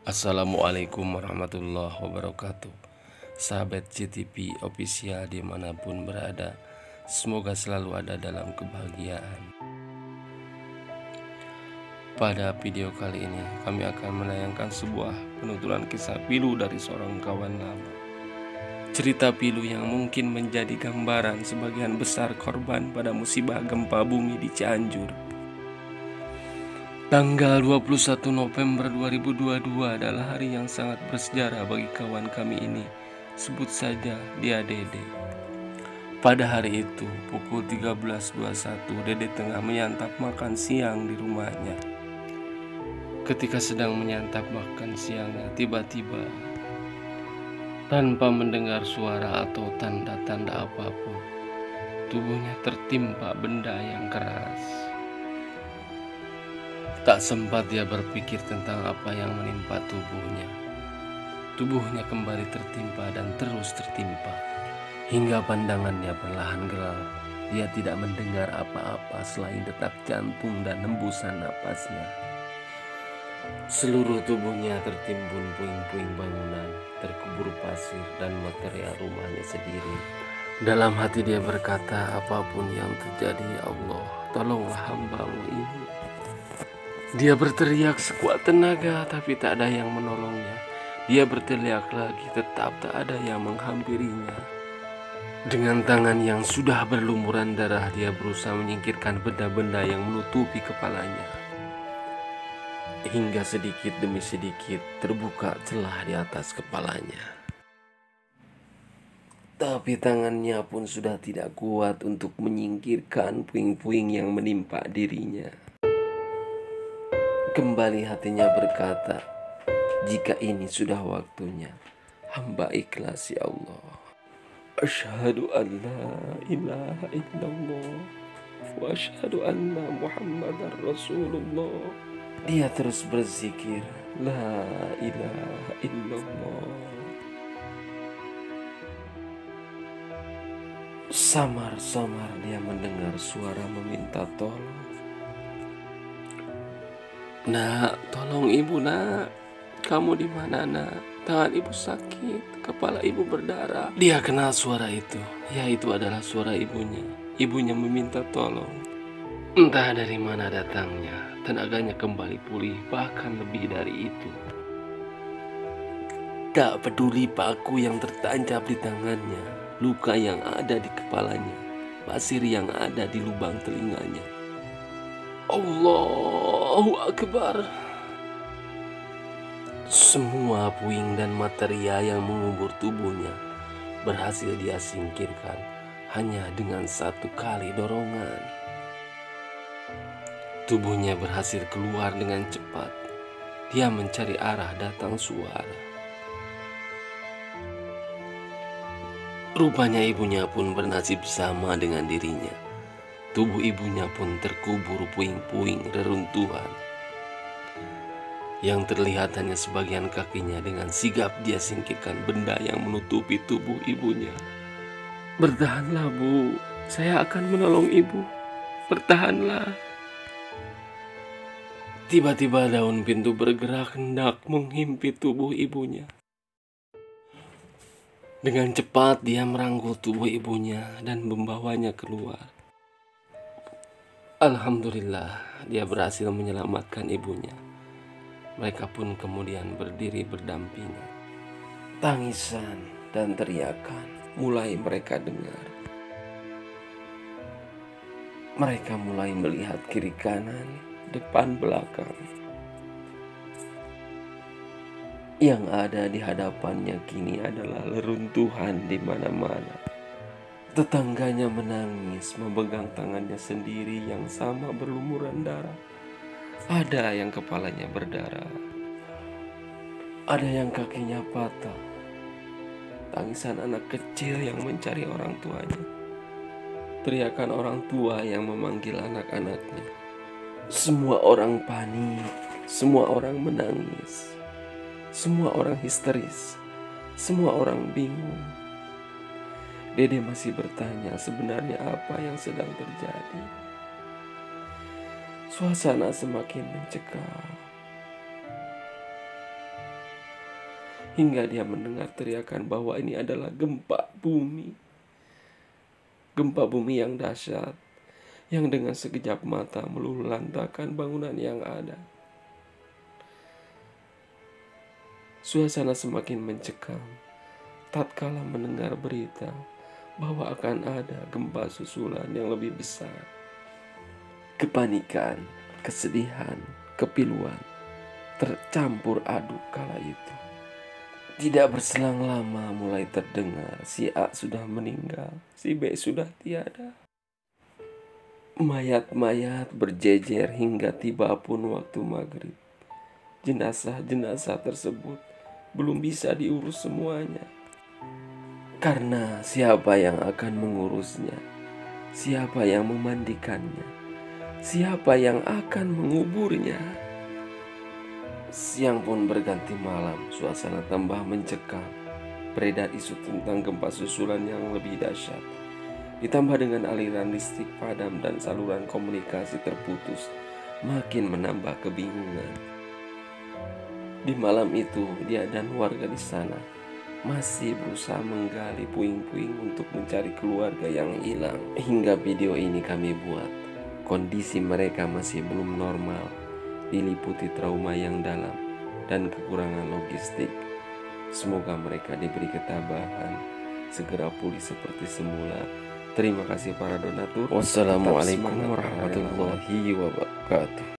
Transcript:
Assalamualaikum warahmatullahi wabarakatuh. Sahabat CTP Official dimanapun berada, semoga selalu ada dalam kebahagiaan. Pada video kali ini kami akan menayangkan sebuah penuturan kisah pilu dari seorang kawan lama. Cerita pilu yang mungkin menjadi gambaran sebagian besar korban pada musibah gempa bumi di Cianjur. Tanggal 21 November 2022 adalah hari yang sangat bersejarah bagi kawan kami ini. Sebut saja dia Dede. Pada hari itu, pukul 13.21, Dede tengah menyantap makan siang di rumahnya. Ketika sedang menyantap makan siangnya, tiba-tiba tanpa mendengar suara atau tanda-tanda apapun, tubuhnya tertimpa benda yang keras. Tak sempat dia berpikir tentang apa yang menimpa tubuhnya. Tubuhnya kembali tertimpa dan terus tertimpa. Hingga pandangannya perlahan gelap. Dia tidak mendengar apa-apa selain detak jantung dan hembusan napasnya. Seluruh tubuhnya tertimbun puing-puing bangunan, terkubur pasir dan material rumahnya sendiri. Dalam hati dia berkata, apapun yang terjadi, ya Allah, tolonglah hamba-Mu ini. Dia berteriak sekuat tenaga, tapi tak ada yang menolongnya. Dia berteriak lagi, tetap tak ada yang menghampirinya. Dengan tangan yang sudah berlumuran darah, dia berusaha menyingkirkan benda-benda yang menutupi kepalanya. Hingga sedikit demi sedikit terbuka celah di atas kepalanya. Tapi tangannya pun sudah tidak kuat untuk menyingkirkan puing-puing yang menimpa dirinya. Kembali hatinya berkata, jika ini sudah waktunya, hamba ikhlas ya Allah. Asyhadu an la ilaha illallah wa asyhadu anna Muhammadar Rasulullah. Dia terus berzikir, la ilaha illallah. Samar-samar dia mendengar suara meminta tolong. Nak, tolong ibu nak. Kamu di mana nak? Tangan ibu sakit, kepala ibu berdarah. Dia kenal suara itu. Ya, itu adalah suara ibunya. Ibunya meminta tolong. Entah dari mana datangnya, tenaganya kembali pulih, bahkan lebih dari itu. Tak peduli paku yang tertancap di tangannya, luka yang ada di kepalanya, pasir yang ada di lubang telinganya. Allahu Akbar. Semua puing dan materia yang mengubur tubuhnya berhasil dia singkirkan hanya dengan satu kali dorongan. Tubuhnya berhasil keluar dengan cepat. Dia mencari arah datang suara. Rupanya ibunya pun bernasib sama dengan dirinya. Tubuh ibunya pun terkubur puing-puing reruntuhan. Yang terlihat hanya sebagian kakinya. Dengan sigap dia singkirkan benda yang menutupi tubuh ibunya. Bertahanlah bu, saya akan menolong ibu. Bertahanlah. Tiba-tiba daun pintu bergerak hendak menghimpit tubuh ibunya. Dengan cepat dia merangkul tubuh ibunya dan membawanya keluar. Alhamdulillah, dia berhasil menyelamatkan ibunya. Mereka pun kemudian berdiri berdampingan. Tangisan dan teriakan mulai mereka dengar. Mereka mulai melihat kiri kanan, depan belakang. Yang ada di hadapannya kini adalah reruntuhan di mana-mana. Tetangganya menangis memegang tangannya sendiri yang sama berlumuran darah. Ada yang kepalanya berdarah. Ada yang kakinya patah. Tangisan anak kecil yang mencari orang tuanya. Teriakan orang tua yang memanggil anak-anaknya. Semua orang panik. Semua orang menangis. Semua orang histeris. Semua orang bingung. Dede masih bertanya sebenarnya apa yang sedang terjadi. Suasana semakin mencekam. hingga dia mendengar teriakan bahwa ini adalah gempa bumi. Gempa bumi yang dahsyat, yang dengan sekejap mata meluluhlantakkan bangunan yang ada. Suasana semakin mencekam tatkala mendengar berita bahwa akan ada gempa susulan yang lebih besar. Kepanikan, kesedihan, kepiluan tercampur aduk kala itu. Tidak berselang lama mulai terdengar si A sudah meninggal, si B sudah tiada. Mayat-mayat berjejer hingga tiba pun waktu maghrib. Jenazah-jenazah tersebut belum bisa diurus semuanya. Karena siapa yang akan mengurusnya? Siapa yang memandikannya? Siapa yang akan menguburnya? Siang pun berganti malam, suasana tambah mencekam. Beredar isu tentang gempa susulan yang lebih dahsyat. Ditambah dengan aliran listrik padam dan saluran komunikasi terputus, makin menambah kebingungan. Di malam itu, dia dan warga di sana masih berusaha menggali puing-puing untuk mencari keluarga yang hilang. Hingga video ini kami buat, kondisi mereka masih belum normal, diliputi trauma yang dalam dan kekurangan logistik. Semoga mereka diberi ketabahan, segera pulih seperti semula. Terima kasih para donatur. Wassalamualaikum warahmatullahi wabarakatuh.